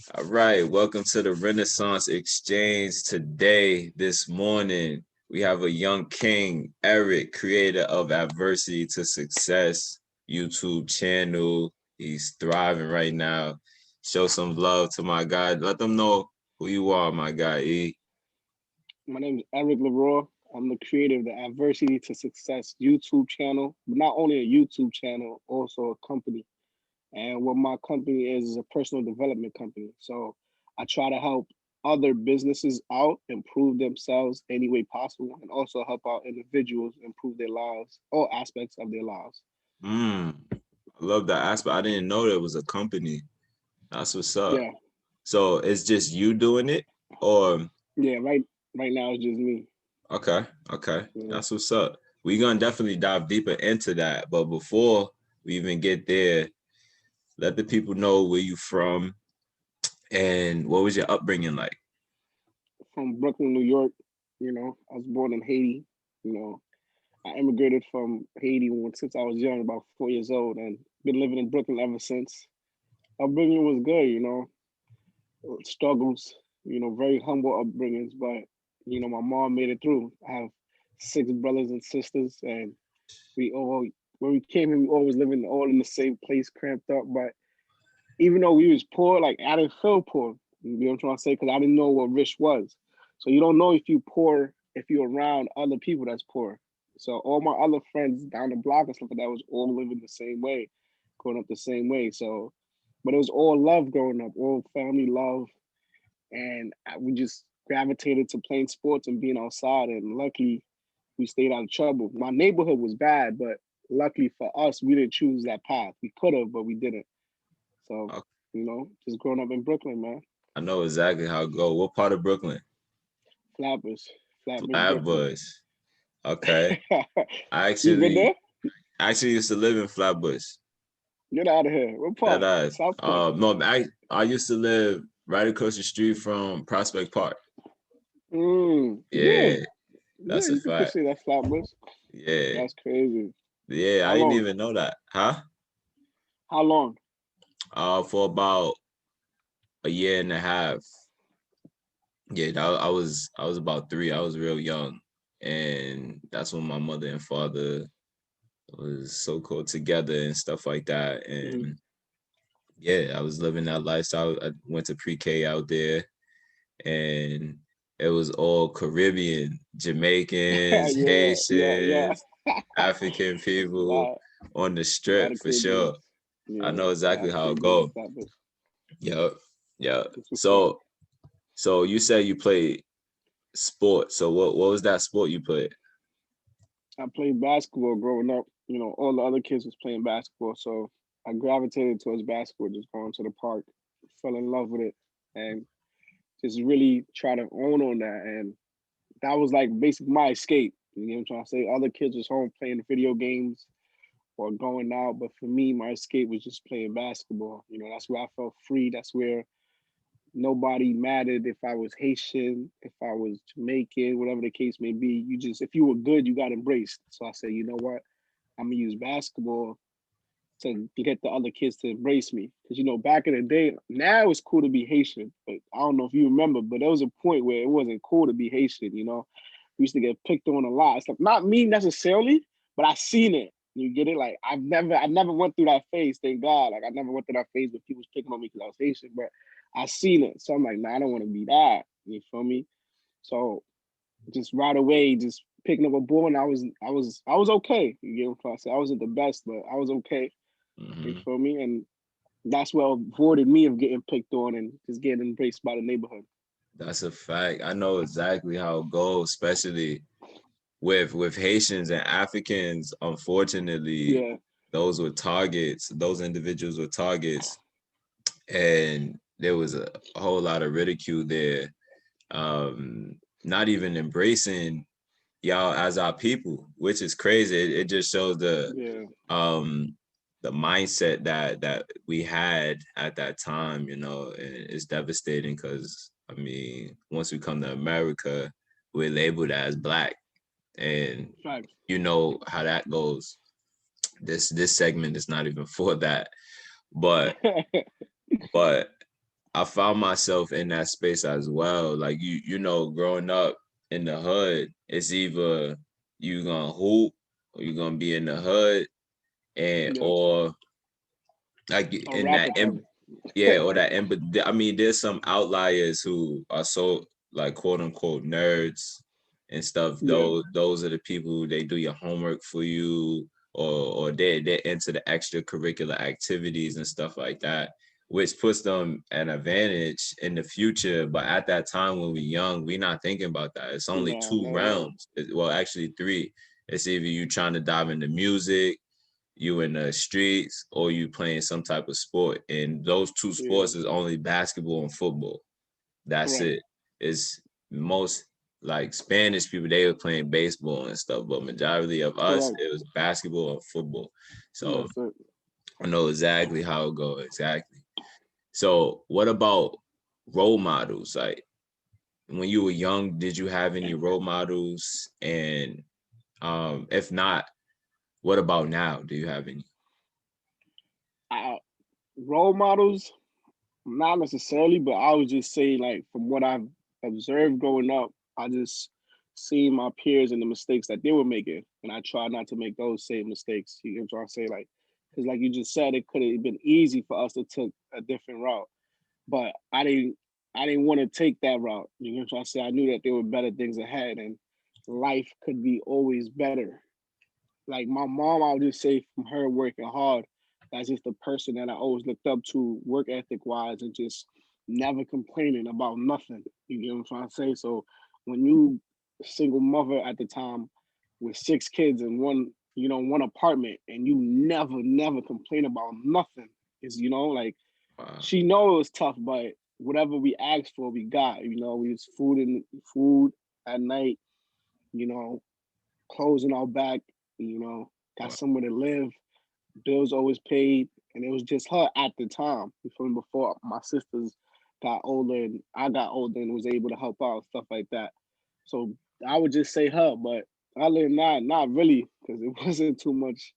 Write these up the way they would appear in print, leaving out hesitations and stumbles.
All right, welcome to the Renaissance Exchange. Today, this morning, we have a young king, Erick, creator of Adversity to Success YouTube channel. He's thriving right now. Show some love to my guy. Let them know who you are, my guy. My name is Erick Leroy. I'm the creator of the Adversity to Success YouTube channel, but not only a YouTube channel, also a company. And what my company is a personal development company. So I try to help other businesses out, improve themselves any way possible, and also help out individuals improve their lives, all aspects of their lives. I love that aspect. I didn't know there was a company. That's what's up. Yeah, So it's just you doing it, or yeah. Right now it's just me. okay, okay. You know, That's what's up. We're gonna definitely dive deeper into that. But before we even get there, let the people know where you from and what was your upbringing like. from Brooklyn, New York. I was born in Haiti. You know, I immigrated from Haiti since I was young, about 4 years old, and been living in Brooklyn ever since. Upbringing was good, struggles, very humble upbringings, but my mom made it through. I have six brothers and sisters, and we all when we came here, we always living all in the same place, cramped up. But even though we was poor, like I didn't feel poor. You know what I'm trying to say? Because I didn't know what rich was. So you don't know if you poor if you're around other people that's poor. So all my other friends down the block and stuff like that was all living the same way, growing up the same way. So, but it was all love growing up, all family love, and we just gravitated to playing sports and being outside. And luckily, we stayed out of trouble. My neighborhood was bad, but luckily for us, we didn't choose that path. We could have, but we didn't. So, Okay, just growing up in Brooklyn, man. I know exactly how it go. What part of Brooklyn? Flappers, Flatbush, Brooklyn. Flatbush. Okay. I You been actually there? actually used to live in Flatbush. Get out of here. What That part? I Southport. no, I used to live right across the street from Prospect Park. Yeah, Yeah, yeah. that's a You can fact. consider that Flatbush. Yeah. That's crazy. Yeah, How I didn't long? even know that. Huh? How long? For about a year and a half. Yeah, I was about three. I was real young, and that's when my mother and father was so called together and stuff like that. Mhm. And yeah, I was living that lifestyle. I went to pre-K out there, and it was all Caribbean, Jamaicans, Yeah, yeah, yeah. Haitians, African people lot, on the lot strip of for sure. Caribbeans. I Yeah, know a lot exactly of how it Caribbeans in go. Flatbush. Yep, yep. That's what's up. So you said you played sport. So what was that sport you played? I played basketball growing up. All the other kids was playing basketball, so I gravitated towards basketball, just going to the park, fell in love with it, and just really try to own on that. And that was like basically my escape. You know what I'm trying to say? Other kids was home playing video games or going out, but for me, my escape was just playing basketball. That's where I felt free. That's where nobody mattered if I was Haitian, if I was Jamaican, whatever the case may be. If you were good, you got embraced. So I said, you know what? I'm gonna use basketball to get the other kids to embrace me. Because back in the day, now it's cool to be Haitian, but I don't know if you remember, but there was a point where it wasn't cool to be Haitian. We used to get picked on a lot. It's like not me necessarily, but I seen it. You get it? Like I never went through that phase. Thank God. Like I never went through that phase where people was picking on me because I was Haitian, but I seen it. So I'm like, nah, I don't want to be that. You feel me? So just right away, just picking up a ball, and I was okay. You know what I'm saying? I wasn't the best, but I was okay. You Hmm. feel me? And that's what avoided me of getting picked on and just getting embraced by the neighborhood. That's a fact. I know exactly how it goes, especially with Haitians and Africans. Unfortunately, Yeah, those were targets. Those individuals were targets, and there was a whole lot of ridicule there. Not even embracing y'all as our people, which is crazy. It just shows yeah, um the mindset that we had at that time, and it's devastating because I mean, once we come to America, we're labeled as black, and facts. you know how that goes. This segment is not even for that, but but I found myself in that space as well. Like you know, growing up in the hood, it's either you gonna hoop or you gonna be in the hood, and Yeah. or like Or in that rapper heaven. yeah, or that but I mean, there's some outliers who are so like quote unquote nerds and stuff. Yeah. Those are the people who they do your homework for you, or they're into the extracurricular activities and stuff like that, which puts them an advantage in the future. But at that time when we're young, we're not thinking about that. It's only Nah, two not at all. realms. Well, actually three. It's either you trying to dive into music, you in the streets, or you playing some type of sport. And those two Yeah. sports is only basketball and football. That's Right. it. It's most like Spanish people, they were playing baseball and stuff, but majority of us, Correct. it was basketball and football. So That's it. I know exactly how it goes. Exactly. So what about role models? Like when you were young, did you have any role models? And if not, what about now? Do you have any? I, role models, not necessarily, but I would just say, like, from what I've observed growing up, I just seen my peers and the mistakes that they were making, and I try not to make those same mistakes. You know what I'm trying to say? Like, because like you just said, it could have been easy for us to take a different route, but I didn't want to take that route. You know what I'm trying to say? I knew that there were better things ahead, and life could be always better. Like my mom, I would just say from her working hard, that's just the person that I always looked up to, work ethic wise, and just never complaining about nothing. You get what I'm trying to say? So when you single mother at the time with six kids and one, one apartment, and you never complain about nothing, is like Wow. she knows it was tough, but whatever we asked for, we got. We was food at night, you know, clothes in our back, got Wow. somewhere to live, bills always paid, and it was just her at the time. From before my sisters got older and I got older and was able to help out, stuff like that. So I would just say her, but other than that, not really, because it wasn't too much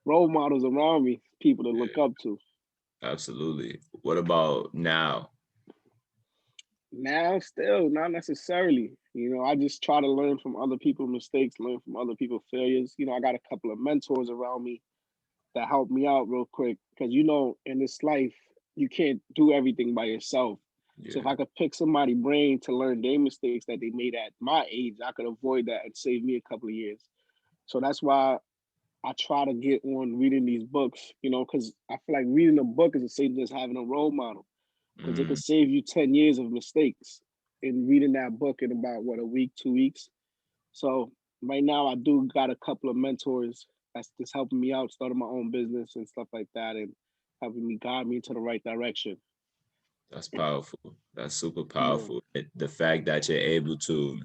role models around me, people to look Yeah, up to. absolutely. What about now? Now, still, not necessarily. I just try to learn from other people's mistakes, learn from other people's failures. I got a couple of mentors around me that helped me out real quick because in this life you can't do everything by yourself. So if Yeah, I could pick somebody's brain to learn their mistakes that they made at my age, I could avoid that and save me a couple of years. So that's why I try to get on reading these books, because I feel like reading a book is the same as having a role model because it could mm, save you 10 years of mistakes in reading that book in about what, a week, 2 weeks. So right now I do got a couple of mentors that's just helping me out, starting my own business and stuff like that, and helping me guide me into the right direction. that's powerful. That's super Yeah, powerful. The fact that you're able to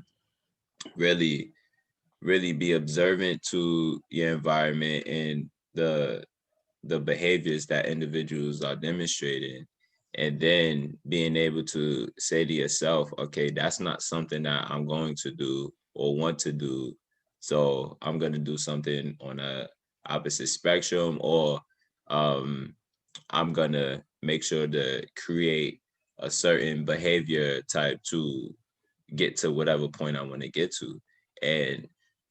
really, really be observant to your environment and the behaviors that individuals are demonstrating, and then being able to say to yourself, okay, that's not something that I'm going to do or want to do, so I'm going to do something on a opposite spectrum, or um I'm going to make sure to create a certain behavior type to get to whatever point I want to get to. And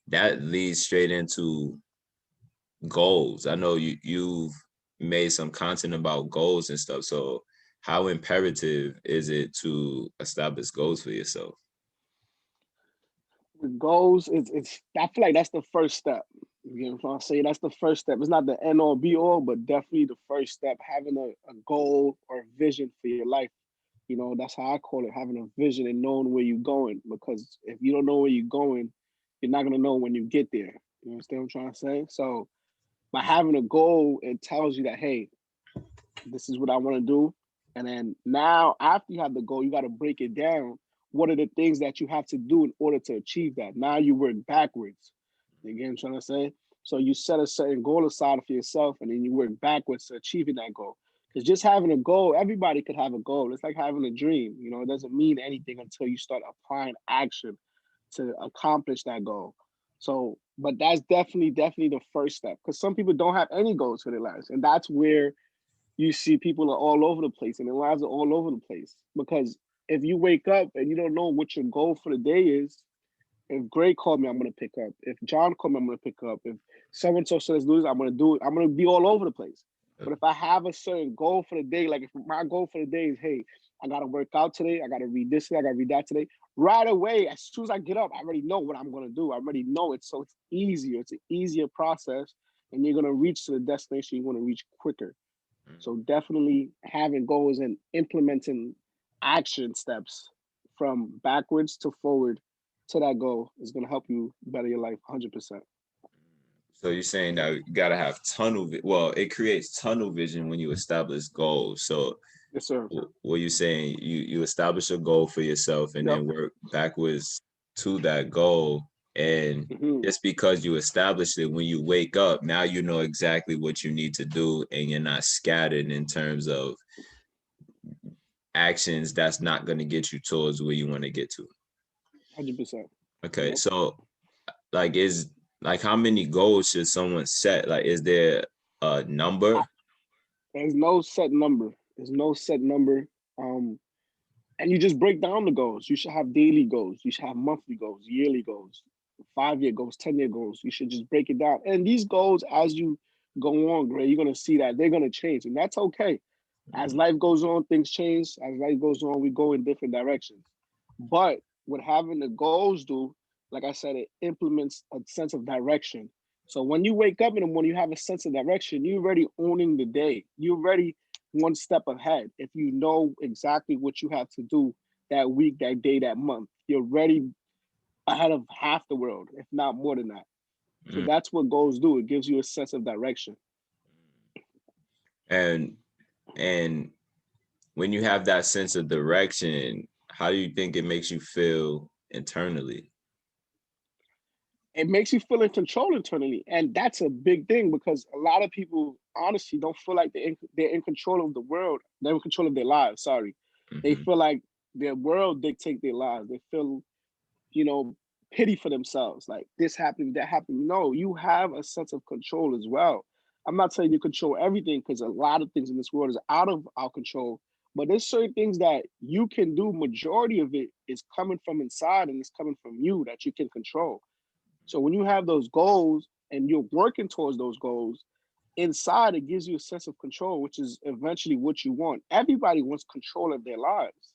that leads straight into goals. I know you've made some content about goals and stuff. So how imperative is it to establish goals for yourself? with goals, it's. I feel like that's the first step. You know what I'm saying? That's the first step. It's not the end all be all, but definitely the first step. Having a goal or a vision for your life. That's how I call it, having a vision and knowing where you're going. Because if you don't know where you're going, you're not gonna know when you get there. You understand what I'm trying to say? So by having a goal, it tells you that, hey, this is what I want to do. And then now, after you have the goal, you got to break it down. What are the things that you have to do in order to achieve that? Now you work backwards. You get what I'm trying to say? So you set a certain goal aside for yourself, and then you work backwards to achieving that goal. Because just having a goal, everybody could have a goal. It's like having a dream. It doesn't mean anything until you start applying action to accomplish that goal. So, but that's definitely the first step. Because some people don't have any goals for their lives, and that's where you see people are all over the place and their lives are all over the place. Because if you wake up and you don't know what your goal for the day is, if Gray called me, I'm gonna pick up. If John called me, I'm gonna pick up. If someone so says do this, I'm gonna do it. I'm gonna be all over the place. But if I have a certain goal for the day, like if my goal for the day is, hey, I gotta work out today, I gotta read this today, I gotta read that today. Right away, as soon as I get up, I already know what I'm gonna do. I already know it. So it's easier. It's an easier process, and you're gonna reach to the destination you want to reach quicker. So definitely having goals and implementing action steps from backwards to forward to that goal is going to help you better your life 100%. So you're saying that you gotta have well, it creates tunnel vision when you establish goals. So Yes, sir. what you're saying, you establish a goal for yourself and Yep. then work backwards to that goal. And Hmm. just because you established it, when you wake up, now you know exactly what you need to do, and you're not scattered in terms of actions that's not going to get you towards where you want to get to. 100%. Okay, Yep. so is like how many goals should someone set? Like, is there a number? There's no set number. There's no set number. Um, and you just break down the goals. You should have daily goals. You should have monthly goals, yearly goals, 5-year goals, 10-year goals. You should just break it down. And these goals, as you go on, Gray, you're gonna see that they're gonna change, and that's okay. As life goes on, things change. As life goes on, we go in different directions. But what having the goals do, like I said, it implements a sense of direction. So when you wake up in the morning, you have a sense of direction. You're already owning the day. You're already one step ahead. If you know exactly what you have to do that week, that day, that month, you're ready ahead of half the world, if not more than that. So Mm. that's what goals do. It gives you a sense of direction. And and when you have that sense of direction, how do you think it makes you feel internally? It makes you feel in control internally. And that's a big thing because a lot of people honestly don't feel like they're in control of the world. They're in control of their lives. Sorry. They Mm-hmm. feel like their world dictate their lives. They feel, you know, pity for themselves. Like this happened, that happened. No, you have a sense of control as well. I'm not saying you control everything because a lot of things in this world is out of our control. But there's certain things that you can do. Majority of it is coming from inside and it's coming from you that you can control. So when you have those goals and you're working towards those goals, inside it gives you a sense of control, which is eventually what you want. Everybody wants control of their lives.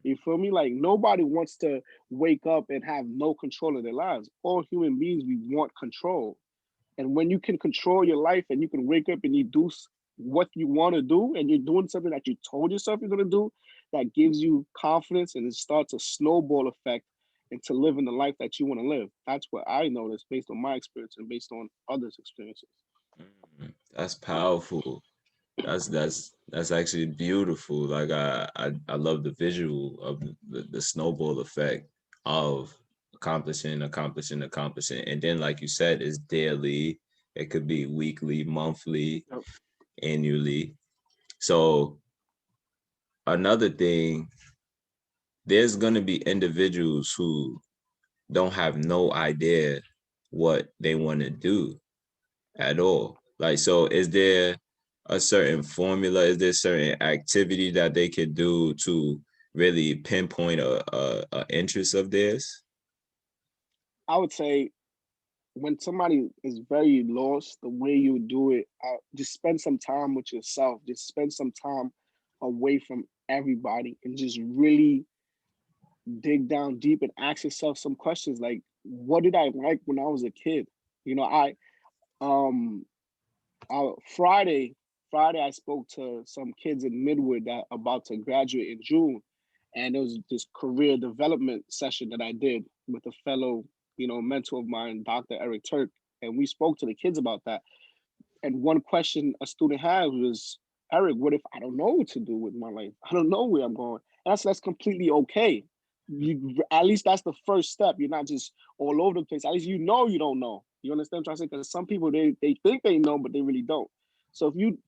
You feel me? Like nobody wants to wake up and have no control of their lives. All human beings, we want control. And when you can control your life and you can wake up and you do what you want to do and you're doing something that you told yourself you're going to do, that gives you confidence and it starts a snowball effect into living the life that you want to live. That's what I noticed based on my experience and based on others' experiences. That's powerful. That's actually beautiful. Like I love the visual of the snowball effect of accomplishing, and then like you said, it's daily. It could be weekly, monthly, Yep. annually. So another thing, there's gonna be individuals who don't have no idea what they want to do at all. Like, so is there a certain formula? Is there certain activity that they could do to really pinpoint a interest of theirs? I would say when somebody is very lost, the way you do it, just spend some time with yourself. Just spend some time away from everybody and just really dig down deep and ask yourself some questions like, what did I like when I was a kid? You know, um I Friday I spoke to some kids in Midwood that are about to graduate in June. And there was this career development session that I did with a fellow, mentor of mine, Dr. Erick. And we spoke to the kids about that. And one question a student had was, Erick, what if I don't know what to do with my life? I don't know where I'm going. And that's completely okay. You at least that's the first step. You're not just all over the place. At least you don't know. You understand what I'm trying to say? Because some people they think they know, but they really don't. So if you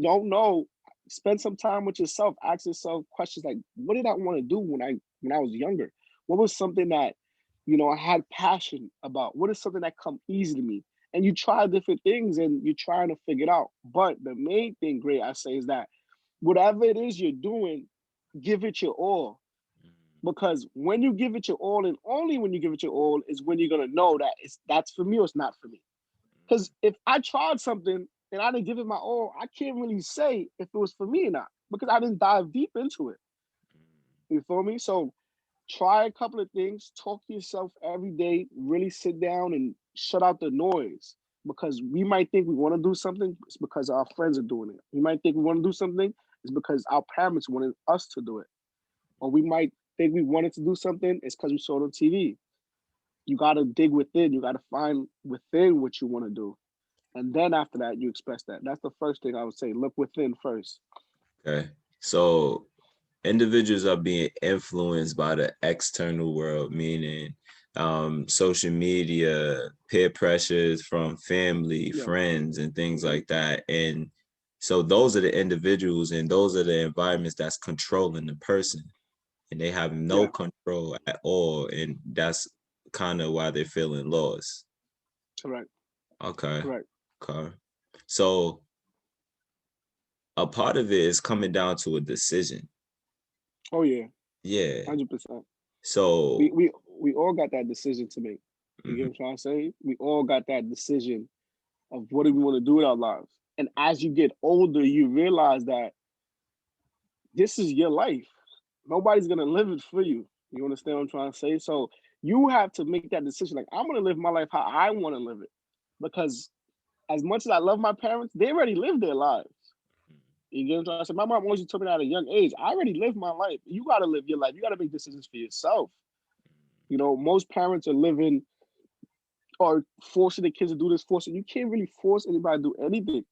don't know, spend some time with yourself. Ask yourself questions like, what did I want to do when I was younger? What was something that I had passion about? What is something that come easy to me? and you try different things and you're trying to figure it out. But the main thing, Gray, I say is that whatever it is you're doing, give it your all. Because when you give it your all, and only when you give it your all, is when you're gonna know that that's for me or it's not for me. Because if I tried something and I didn't give it my all, I can't really say if it was for me or not because I didn't dive deep into it. You feel me? So try a couple of things, talk to yourself every day, really sit down and shut out the noise. Because we might think we want to do something, it's because our friends are doing it. We might think we want to do something, it's because our parents wanted us to do it. Or we might think we wanted to do something, it's because we saw it on TV. You got to dig within, you got to find within what you want to do. And then after that, you express that. That's the first thing I would say. Look within first. Okay. So individuals are being influenced by the external world, meaning social media, peer pressures from family, Yeah. friends, and things Mm-hmm. like that. And so those are the individuals and those are the environments that's controlling the person. And they have no Yeah. control at all. And that's kind of why they're feeling lost. Correct. Okay. Correct. Okay. So a part of it is coming down to a decision. Oh yeah. Yeah. 100%. We So, we we all got that decision to make. You get mhm, what I'm trying to say? We all got that decision of what do we want to do with our lives. And as you get older, you realize that this is your life. Nobody's gonna live it for you. You understand what I'm trying to say? So you have to make that decision. Like I'm gonna live my life how I want to live it. Because as much as I love my parents, they already lived their lives. You get what I'm trying to say? My mom always told me that at a young age. I already lived my life. You gotta live your life. You gotta make decisions for yourself. You know, most parents are living or forcing the kids to do this, forcing. You can't really force anybody to do anything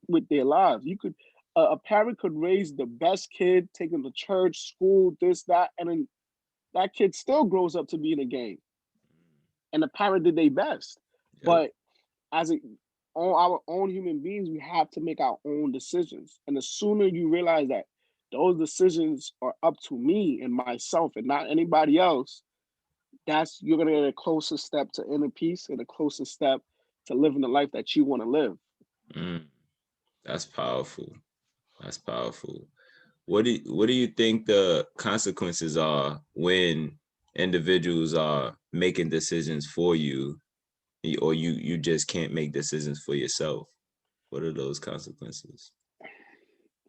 with their lives. You could, a parent could raise the best kid, take them to church, school, this, that, and then that kid still grows up to be in a game. And the parent did their best. yep. But as a, on our own human beings, we have to make our own decisions. And the sooner you realize that those decisions are up to me and myself and not anybody else, that's you're gonna get a closer step to inner peace and a closer step to living the life that you want to live. Mm, that's powerful. That's powerful. What do you think the consequences are when individuals are making decisions for you, or you just can't make decisions for yourself? What are those consequences?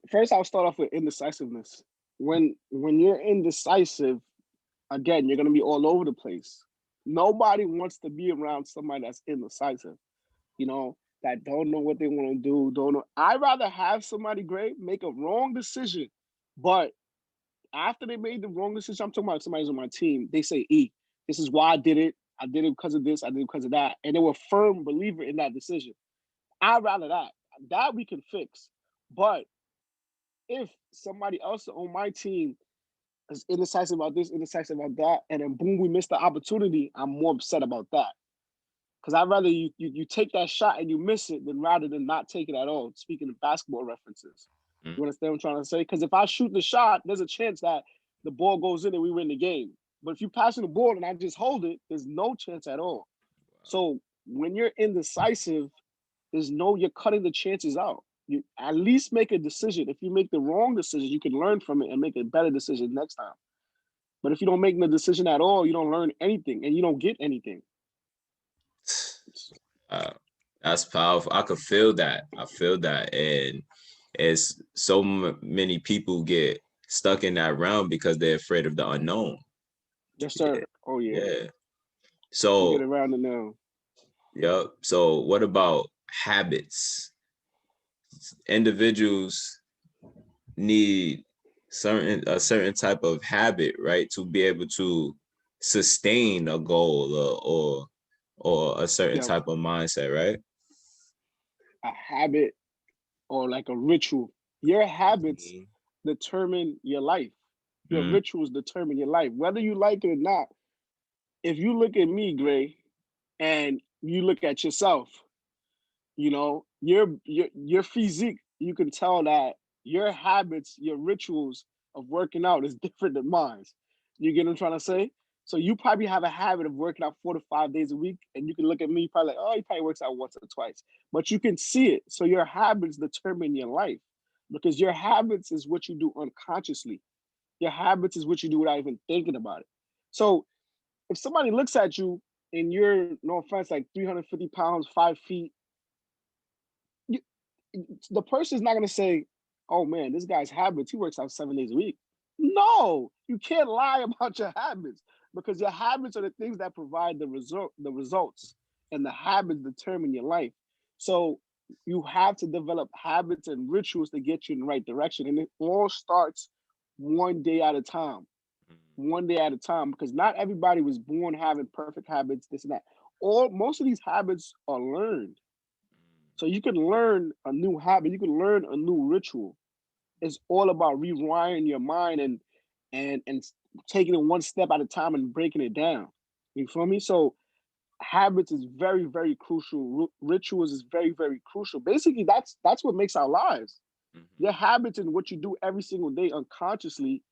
First, I'll start off with indecisiveness. When you're indecisive, again, you're gonna be all over the place. Nobody wants to be around somebody that's indecisive. You know, that don't know what they want to do, don't know. I'd rather have somebody great make a wrong decision, but after they made the wrong decision, I'm talking about somebody's on my team, they say, E, this is why I did it. I did it because of this, I did it because of that. And they were a firm believer in that decision. I'd rather that. That we can fix. But if somebody else on my team is indecisive about this, indecisive about that, and then boom, we missed the opportunity, I'm more upset about that. Because I'd rather you take that shot and you miss it than rather than not take it at all. Speaking of basketball references, Mm, you understand what I'm trying to say? Because if I shoot the shot, there's a chance that the ball goes in and we win the game. But if you pass me the ball and I just hold it, there's no chance at all. So when you're indecisive, you're cutting the chances out. You at least make a decision. If you make the wrong decision, you can learn from it and make a better decision next time. But if you don't make the decision at all, you don't learn anything and you don't get anything. uh, that's powerful. I could feel that. I feel that, and as so many people get stuck in that realm because they're afraid of the unknown. Yes, Yeah, sir. Oh yeah. yeah. You get So, around it now. yep. So, what about habits? Individuals need a certain type of habit, right, to be able to sustain a goal, or a certain Yeah, type of mindset, right? a habit or like a ritual. Your habits Mhm. determine your life. Your Mm, rituals determine your life, whether you like it or not. If you look at me, Gray, and you look at yourself, you know, your physique, you can tell that your habits, your rituals of working out is different than mine. You get what I'm trying to say? So you probably have a habit of working out 4 to 5 days a week, and you can look at me, probably like, oh, he probably works out once or twice. But you can see it. So your habits determine your life because your habits is what you do unconsciously. Your habits is what you do without even thinking about it. So if somebody looks at you and you're, no offense, like 350 pounds, 5 feet, you, the person's not going to say, oh man, this guy's habits, he works out 7 days a week. No, you can't lie about your habits because your habits are the things that provide the results, and the habits determine your life. So you have to develop habits and rituals to get you in the right direction. And it all starts one day at a time, one day at a time, because not everybody was born having perfect habits, this and that. All most of these habits are learned. So you can learn a new habit, you can learn a new ritual. It's all about rewiring your mind and taking it one step at a time and breaking it down. You feel me? So habits is very, very crucial. Rituals is very, very crucial. Basically, that's what makes our lives. Mhm. Your habits and what you do every single day unconsciously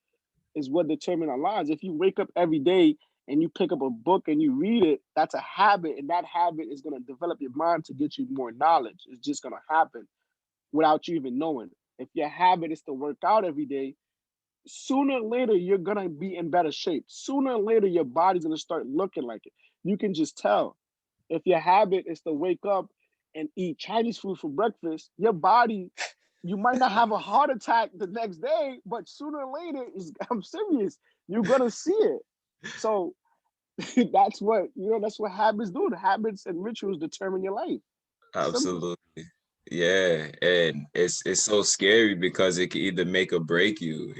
is what determine our lives. If you wake up every day and you pick up a book and you read it, that's a habit, and that habit is going to develop your mind to get you more knowledge. It's just going to happen without you even knowing. If your habit is to work out every day, sooner or later you're gonna be in better shape. Sooner or later your body's gonna start looking like it. You can just tell. If your habit is to wake up and eat Chinese food for breakfast, your body, you might not have a heart attack the next day, but sooner or later, I'm serious, you're gonna see it. So that's what habits do. The habits and rituals determine your life. Simple. Absolutely. Yeah, and it's so scary because it can either make or break you,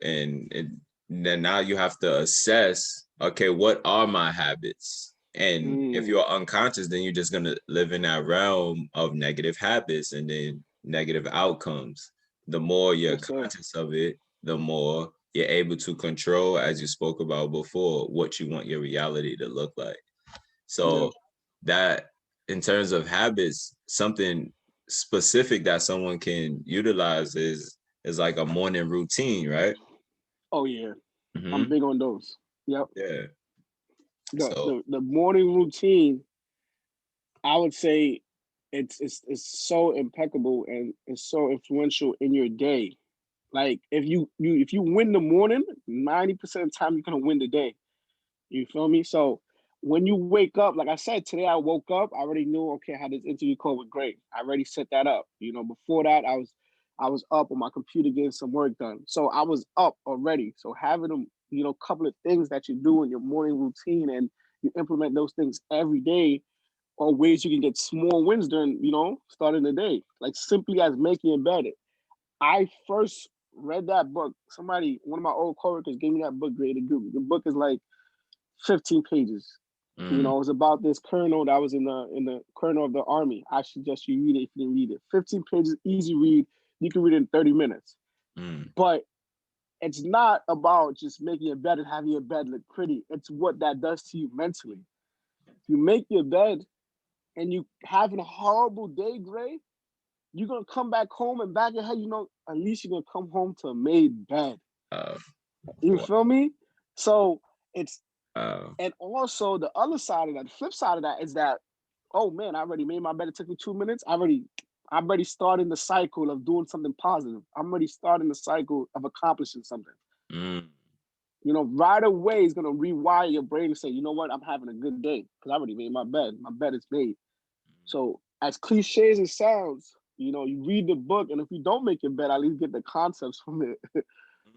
and then now you have to assess, okay, what are my habits? And if Mm, you're unconscious, then you're just gonna live in that realm of negative habits and then negative outcomes. The more you're yes, sir. conscious of it, the more you're able to control, as you spoke about before, what you want your reality to look like. Yeah. So that in terms of habits, something specific that someone can utilize is like a morning routine, right? Oh yeah. I'm Hmm. big on those. Yep. Yeah. The So the the morning routine, I would say it's so impeccable and it's so influential in your day. Like if you win the morning, 90% of the time you're gonna win the day. You feel me? So when you wake up, like I said, today I woke up, I already knew, okay, I had this interview call with Greg. I already set that up. Before that, I was up on my computer getting some work done. So I was up already. So having them, couple of things that you do in your morning routine and you implement those things every day are ways you can get small wins during, starting the day. Like simply as making your bed. I first read that book. One of my old coworkers gave me that book, Greg. The book is like 15 pages. mm, It's about this colonel that was in the colonel of the army. I suggest you read it if you didn't read it. 15 pages, easy read. You can read it in 30 minutes. mm, But it's not about just making your bed and having your bed look pretty. It's what that does to you mentally. You make your bed and you having a horrible day, Gray, you're gonna come back home and back your head, at least you're gonna come home to a made bed. uh, You wow, feel me? So it's uh, and also the other side of that, the flip side of that is that, oh man, I already made my bed. It took me 2 minutes. I'm already starting the cycle of doing something positive. I'm already starting the cycle of accomplishing something. mm, Right away is gonna rewire your brain and say, you know what, I'm having a good day because I already made my bed. My bed is made. So as cliche as it sounds, you read the book, and if you don't make your bed, at least get the concepts from it.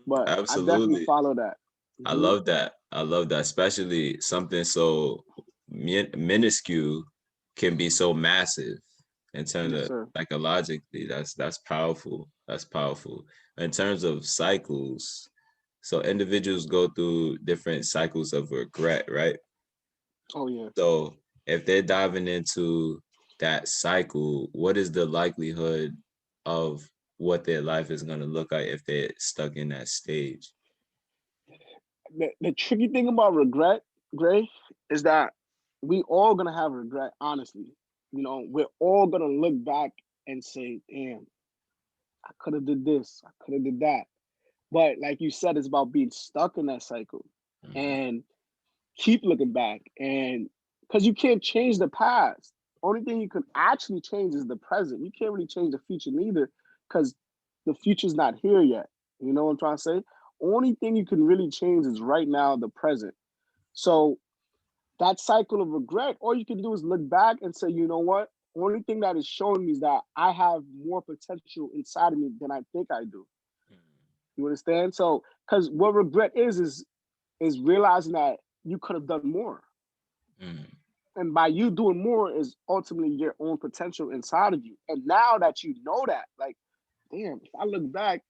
But I definitely absolutely. follow that. I Hmm. love that. I love that, especially something so minuscule can be so massive in terms Yes, of sir. psychologically. That's powerful. That's powerful. In terms of cycles, so individuals go through different cycles of regret, right? Oh yeah. So if they're diving into that cycle, what is the likelihood of what their life is going to look like if they're stuck in that stage? The tricky thing about regret, Gray, is that we all gonna have regret. Honestly, we're all gonna look back and say, "Damn, I could have did this. I could have did that." But like you said, it's about being stuck in that cycle. Mhm. And keep looking back, and because you can't change the past. Only thing you can actually change is the present. You can't really change the future neither, because the future's not here yet. You know what I'm trying to say? Only thing you can really change is right now, the present. So that cycle of regret, all you can do is look back and say, you know what? Only thing that is showing me is that I have more potential inside of me than I think I do. You understand? So, because what regret is realizing that you could have done more, Mm, and by you doing more is ultimately your own potential inside of you. And now that you know that, like, damn, if I look back,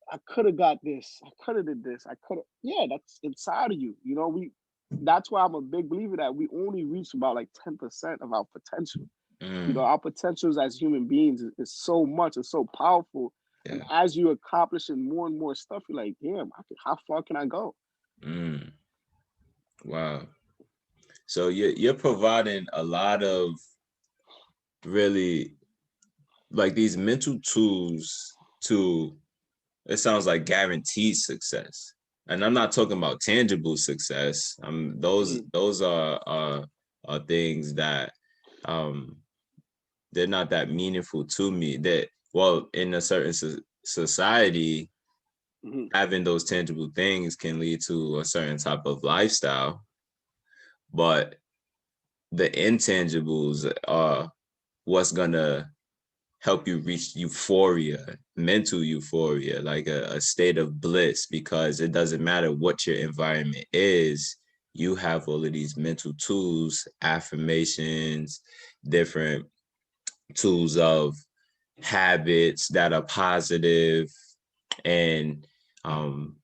I could have got this. I could have did this. I could have. Yeah, that's inside of you. You know, we. That's why I'm a big believer that we only reach about like 10% of our potential. You know, mm, our potentials as human beings is so much and so powerful. And yeah. as you accomplishing more and more stuff, you're like, damn, how far can I go? Mm, wow. So you're providing a lot of really like these mental tools to, it sounds like, guaranteed success. And I'm not talking about tangible success. Mm-hmm. Those are things that um they're not that meaningful to me. That, well, in a certain society, Mm-hmm. having those tangible things can lead to a certain type of lifestyle, but the intangibles are what's gonna help you reach euphoria, mental euphoria, like a state of bliss, because it doesn't matter what your environment is. You have all of these mental tools, affirmations, different tools of habits that are positive, and um,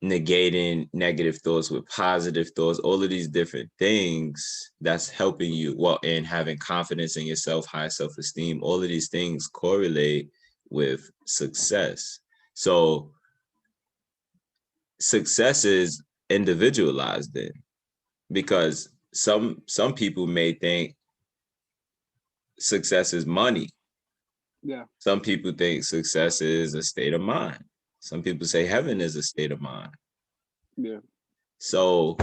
negating negative thoughts with positive thoughts, all of these different things that's helping you, well, and having confidence in yourself, high self-esteem, all of these things correlate with success. So success is individualized then, because some people may think success is money. Yeah. Some people think success is a state of mind. Some people say heaven is a state of mind. Yeah. So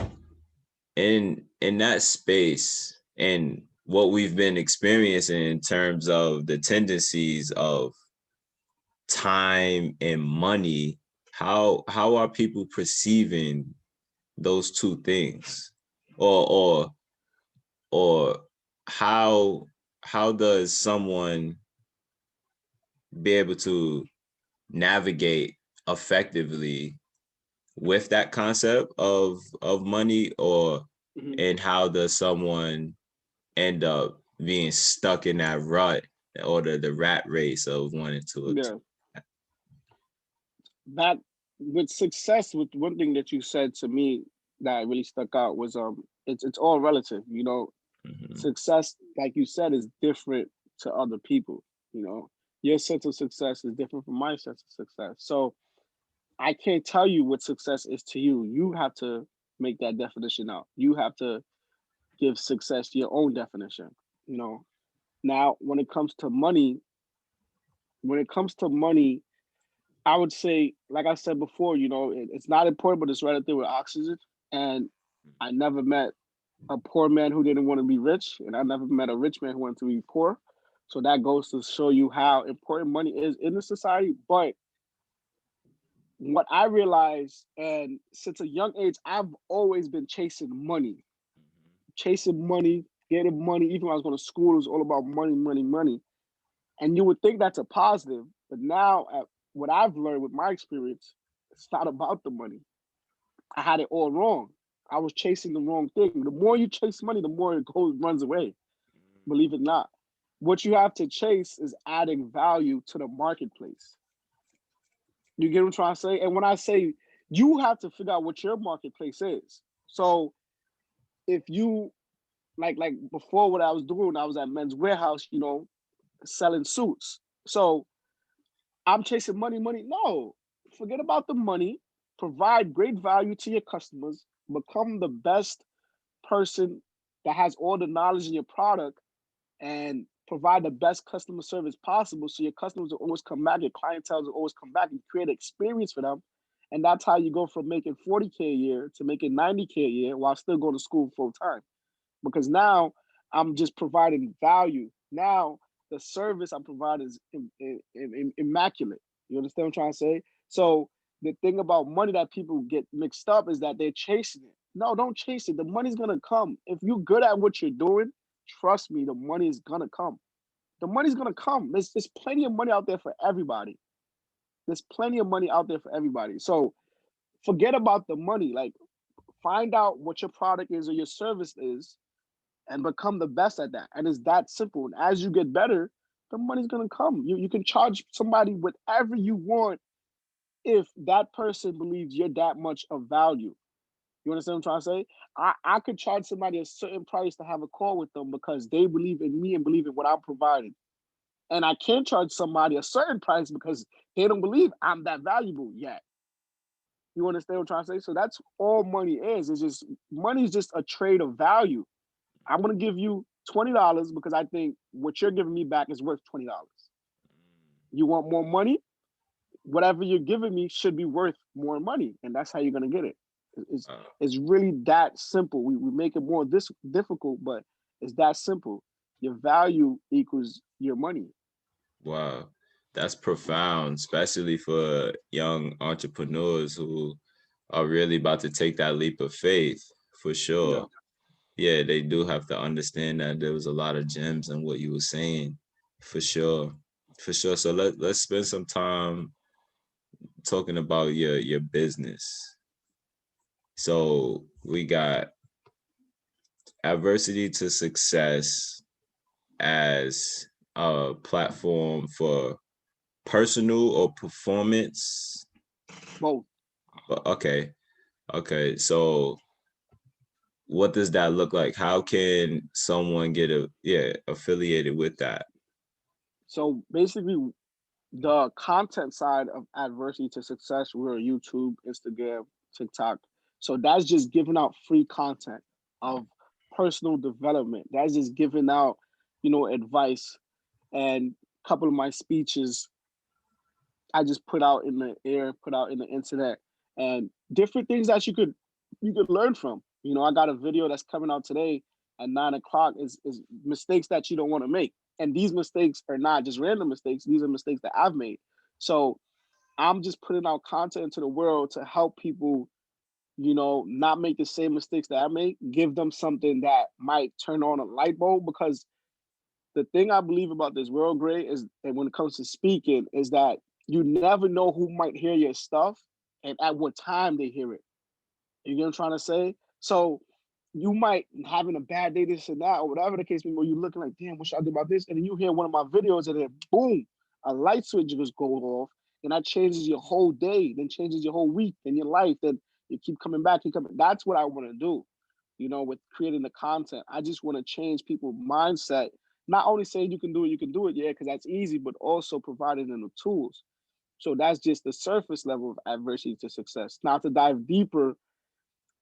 in that space, and what we've been experiencing in terms of the tendencies of time and money, how are people perceiving those two things, or or how how does someone be able to navigate effectively with that concept of money, or Mm-hmm. and how does someone end up being stuck in that rut, or the rat race of wanting to. Yeah. That with success, with one thing that you said to me that really stuck out was it's all relative. You know, Mhm. success, like you said, is different to other people. You know, your sense of success is different from my sense of success. So I can't tell you what success is to you. You have to make that definition out. You have to give success your own definition. You know. Now, when it comes to money, I would say, like I said before, you know, it's not important, but it's right there with oxygen. And I never met a poor man who didn't want to be rich, and I never met a rich man who wanted to be poor. So that goes to show you how important money is in the society. But what I realized, and since a young age, I've always been chasing money, getting money. Even when I was going to school, it was all about money, money, money. And you would think that's a positive, but now what I've learned with my experience, it's not about the money. I had it all wrong. I was chasing the wrong thing. The more you chase money, the more it runs away. Believe it or not. What you have to chase is adding value to the marketplace. You get what I'm trying to say? And when I say you have to figure out what your marketplace is. So if you like before what I was doing, I was at Men's Warehouse, you know, selling suits. So I'm chasing money, money. No, forget about the money. Provide great value to your customers. Become the best person that has all the knowledge in your product, and provide the best customer service possible so your customers will always come back, your clientele will always come back, and create an experience for them. And that's how you go from making 40K a year to making 90K a year while still going to school full time. Because now I'm just providing value. Now the service I'm providing is immaculate. You understand what I'm trying to say? So the thing about money that people get mixed up is that they're chasing it. No, don't chase it. The money's gonna come. If you're good at what you're doing, trust me, the money is gonna come. The money's gonna come. There's plenty of money out there for everybody. There's plenty of money out there for everybody. So forget about the money. Like, find out what your product is or your service is and become the best at that. And it's that simple. And as you get better, the money's gonna come. You can charge somebody whatever you want if that person believes you're that much of value. You understand what I'm trying to say? I could charge somebody a certain price to have a call with them because they believe in me and believe in what I'm providing. And I can't charge somebody a certain price because they don't believe I'm that valuable yet. You understand what I'm trying to say? So that's all money is. It's just money is just a trade of value. I'm gonna give you $20 because I think what you're giving me back is worth $20. You want more money? Whatever you're giving me should be worth more money, and that's how you're gonna get it. It's, Uh, it's really that simple. We make it more this difficult, but it's that simple. Your value equals your money. wow, that's profound, especially for young entrepreneurs who are really about to take that leap of faith, for Yeah. sure. Yeah, they do have to understand that there was a lot of gems in what you were saying, for sure. For sure. So let's spend some time talking about your business. So we got adversity to success as a platform for personal or performance. Both. Okay. Okay. So what does that look like? How can someone get affiliated with that? So basically, the content side of adversity to success, we're YouTube, Instagram, TikTok. So that's just giving out free content of personal development. That's just giving out, advice. And a couple of my speeches I just put out in the air, put out in the internet, and different things that you could learn from. I got a video that's coming out today at 9 o'clock. Is mistakes that you don't want to make, and these mistakes are not just random mistakes. These are mistakes that I've made. So I'm just putting out content into the world to help people, not make the same mistakes that I make. Give them something that might turn on a light bulb because the thing I believe about this world, Gray, is, and when it comes to speaking, is that you never know who might hear your stuff and at what time they hear it. You get what I'm trying to say? So you might having a bad day, this and that, or whatever the case may be, where you're looking like, damn, what should I do about this? And then you hear one of my videos and then boom, a light switch just goes off, and that changes your whole day, then changes your whole week and your life. Then you keep coming back, you coming. That's what I want to do, with creating the content. I just want to change people's mindset. Not only saying you can do it, yeah, because that's easy, but also providing them the tools. So that's just the surface level of adversity to success. Now to dive deeper,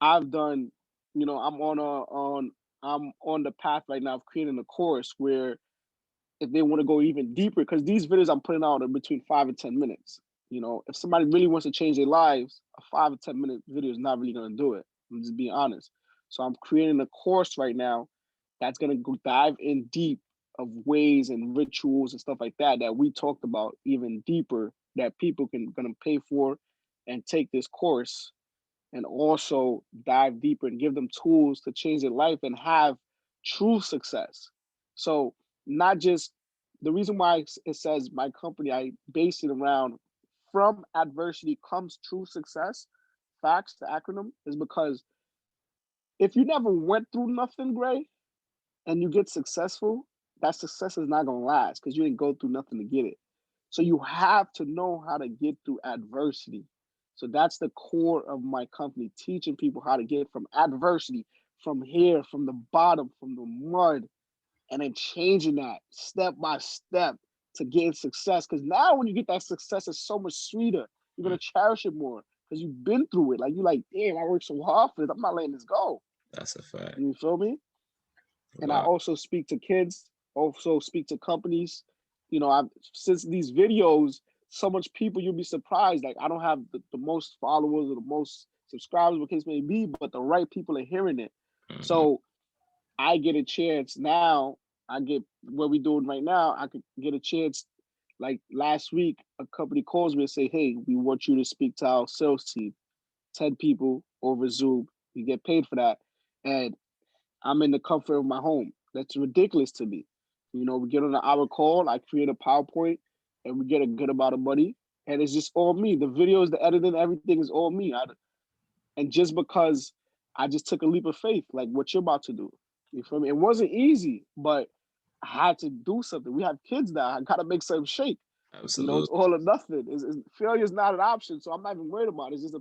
I've done, I'm on the path right now of creating a course where if they want to go even deeper, because these videos I'm putting out are between 5 and 10 minutes. If somebody really wants to change their lives, a 5 or 10 minute video is not really gonna do it. I'm just being honest. So I'm creating a course right now that's gonna go dive in deep of ways and rituals and stuff like that we talked about even deeper that people can gonna pay for and take this course and also dive deeper and give them tools to change their life and have true success. So not just the reason why it says my company, I base it around from adversity comes true success. Facts, the acronym, is because if you never went through nothing, Gray, and you get successful, that success is not gonna last because you didn't go through nothing to get it. So you have to know how to get through adversity. So that's the core of my company, teaching people how to get from adversity, from here, from the bottom, from the mud, and then changing that step by step to gain success. Because now when you get that success, it's so much sweeter. You're gonna cherish it more because you've been through it. Like you're like, damn, I worked so hard for this. I'm not letting this go. That's a fact. You feel me? And I Wow. also speak to kids, also speak to companies. I've since these videos, so much people, you'll be surprised. Like I don't have the most followers or the most subscribers, what case may be, but the right people are hearing it. Mm-hmm. So I get a chance now. I get what we're doing right now. I could get a chance. Like last week, a company calls me and say, "Hey, we want you to speak to our sales team. 10 people over Zoom. You get paid for that, and I'm in the comfort of my home. That's ridiculous to me. You know, we get on an hour call. I create a PowerPoint, and we get a good amount of money, and it's just all me. The videos, the editing, everything is all me. And just because I just took a leap of faith, like what you're about to do. You feel me? It wasn't easy, but I had to do something. We have kids now. I gotta make something shake. You know, Absolutely. it's all or nothing. Failure is not an option, so I'm not even worried about it. It's just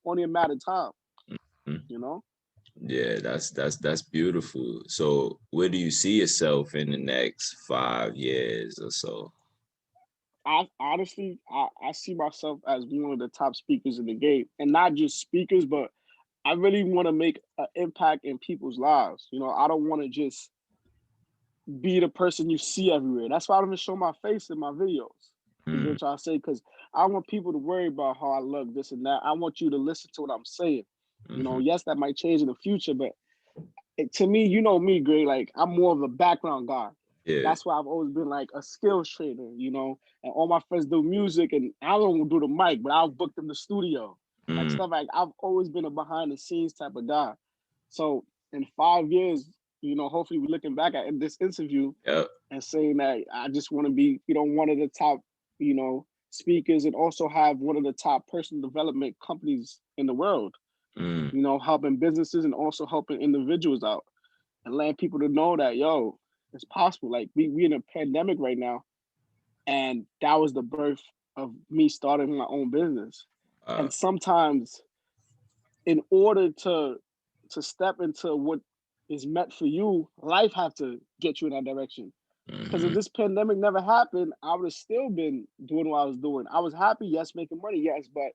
only a matter of time. Mhm. You know. Yeah, that's beautiful. So where do you see yourself in the next 5 years or so? I honestly, I see myself as one of the top speakers in the game, and not just speakers, but I really want to make an impact in people's lives. You know, I don't want to just be the person you see everywhere. That's why I don't even show my face in my videos. You get Mm, what I'm saying? Because I want people to worry about how I look, this and that. I want you to listen to what I'm saying. You know, mhm. yes, that might change in the future, but to me, you know me, Greg, like I'm more of a background guy. Yeah. That's why I've always been like a skills trainer, you know. And all my friends do music, and I don't do the mic, but I'll book them the studio, like Mm, stuff like I've always been a behind the scenes type of guy. So in 5 years, you know, hopefully we're looking back at this interview yep. and saying that I just want to be, you know, one of the top, you know, speakers and also have one of the top personal development companies in the world, Mm, you know, helping businesses and also helping individuals out and letting people to know that, yo, it's possible. Like we in a pandemic right now, and that was the birth of me starting my own business. uh, And sometimes in order to step into what is meant for you, life have to get you in that direction. Because if mhm, this pandemic never happened, I would have still been doing what I was doing. I was happy, yes, making money, yes, but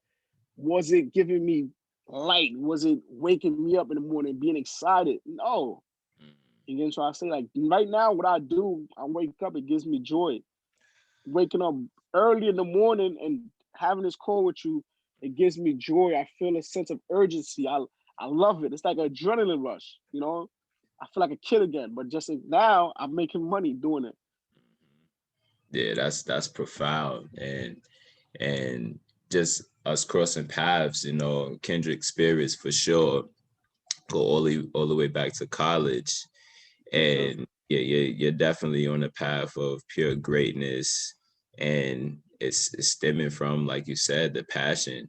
was it giving me light? Was it waking me up in the morning, being excited? No. You get what I say? Like right now, what I do, I wake up, it gives me joy. Waking up early in the morning and having this call with you, it gives me joy. I feel a sense of urgency. I love it. It's like an adrenaline rush, you know? I feel like a kid again, but just like now I'm making money doing it. yeah, that's profound. And just us crossing paths, kindred spirits for sure. Go all the way back to college. Yes, sir. And yeah, you're definitely on the path of pure greatness. And it's stemming from, like you said, the passion.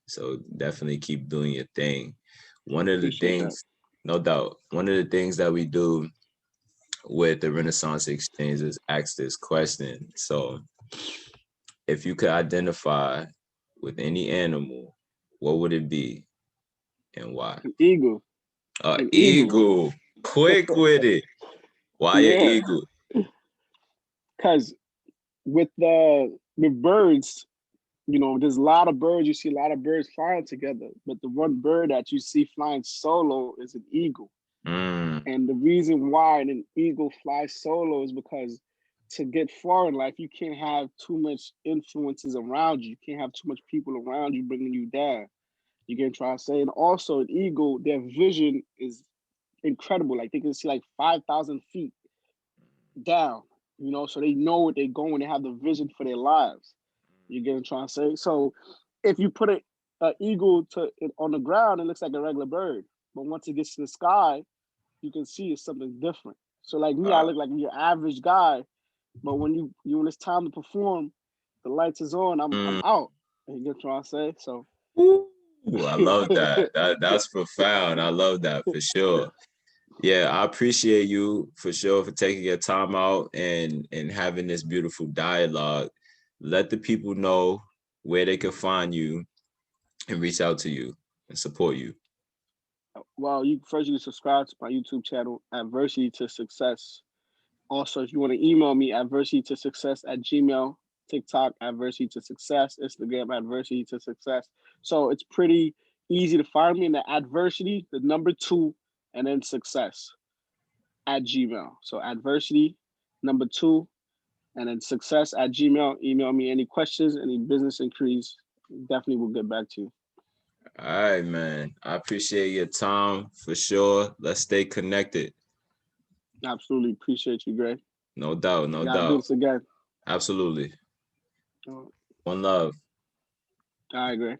So definitely keep doing your thing. One of the Appreciate that. things, no doubt, one of the things that we do with the Renaissance Exchange is ask this question. So if you could identify with any animal, what would it be and why? An eagle. An eagle. Eagle. Quick with it. Why an Yeah. eagle? Cause with birds, you know, there's a lot of birds. You see a lot of birds flying together, but the one bird that you see flying solo is an eagle. Mm, And the reason why an eagle flies solo is because to get far in life, you can't have too much influences around you. You can't have too much people around you bringing you down. You get what I'm saying? And also, an eagle, their vision is incredible. Like they can see like 5,000 feet down, you know, so they know what they're going. They have the vision for their lives. You get what I'm trying to say? So if you put an eagle on the ground, it looks like a regular bird. But once it gets to the sky, you can see it's something different. So like me, I uh, look like your average guy, but when it's time to perform, the lights is on, I'm mm. out. You get what I'm trying to say? So Ooh, I love that. That's profound. I love that for sure. Yeah, I appreciate you for sure for taking your time out and having this beautiful dialogue. Let the people know where they can find you and reach out to you and support you. well, you can subscribe to my YouTube channel, Adversity to Success. Also, if you want to email me, adversity to success at Gmail, TikTok, adversity to success, Instagram, adversity to success. So it's pretty easy to find me in the adversity, the number two, and then success at Gmail. So adversity, number two, And then success@gmail. Email me any questions, any business inquiries. Definitely will get back to you. All right, man. I appreciate your time for sure. Let's stay connected. Absolutely appreciate you, Greg. No doubt, no Gotta do doubt. this again. Absolutely. All One love. right, Greg.